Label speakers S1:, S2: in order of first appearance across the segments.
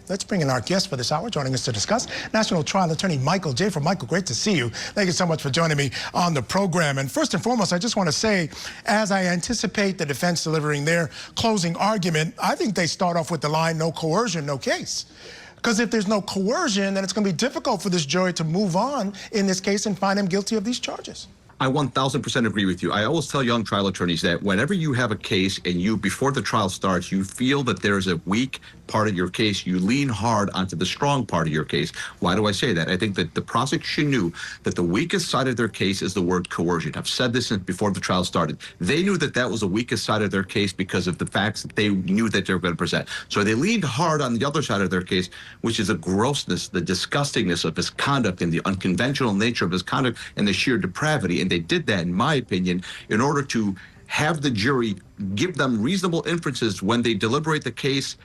S1: Let's bring in our guest for this hour, joining us to discuss, National Trial Attorney Michael Jaafar. Michael, great to see you. Thank you so much for joining me on the program. And first and foremost, I just want to say, as I anticipate the defense delivering their closing argument, I think they start off with the line, no coercion, no case. Because if there's no coercion, then it's going to be difficult for this jury to move on in this case and find him guilty of these charges.
S2: I 1000% agree with you. I always tell young trial attorneys that whenever you have a case and you, before the trial starts, you feel that there's a weak part of your case, you lean hard onto the strong part of your case. Why do I say that? I think that the prosecution knew that the weakest side of their case is the word coercion. I've said this before the trial started. They knew that that was the weakest side of their case because of the facts that they knew that they were going to present. So they leaned hard on the other side of their case, which is the grossness, the disgustingness of his conduct and the unconventional nature of his conduct and the sheer depravity. And they did that, in my opinion, in order to have the jury give them reasonable inferences when they deliberate the case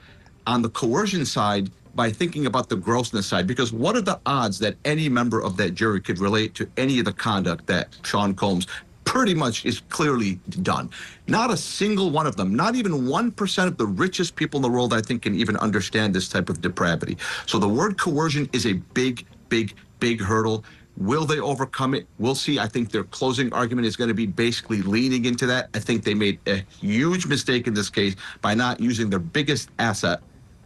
S2: on the coercion side by thinking about the grossness side. Because what are the odds that any member of that jury could relate to any of the conduct that Sean Combs pretty much is clearly done? Not a single one of them, not even 1% of the richest people in the world, I think, can even understand this type of depravity. So the word coercion is a big, big, big hurdle. Will they overcome it? We'll see. I think their closing argument is going to be basically leaning into that. I think they made a huge mistake in this case by not using their biggest asset,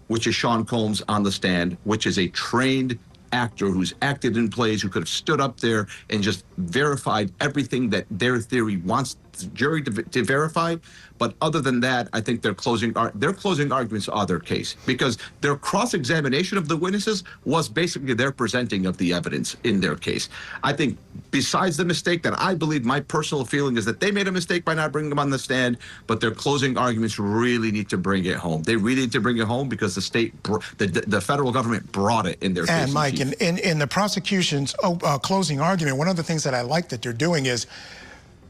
S2: which is Sean Combs on the stand, which is a trained actor who's acted in plays, who could have stood up there and just verified everything that their theory wants the jury to verify. But other than that, I think their closing arguments are their case, because their cross-examination of the witnesses was basically their presenting of the evidence in their case. I think besides the mistake that I believe, my personal feeling is that they made a mistake by not bringing them on the stand, but their closing arguments really need to bring it home. They really need to bring it home because the state, the federal government brought it in their case.
S1: And Mike, in the prosecution's closing argument, one of the things that I like that they're doing is,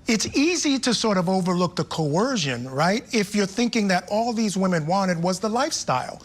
S1: it's easy to sort of overlook the coercion, right? If you're thinking that all these women wanted was the lifestyle.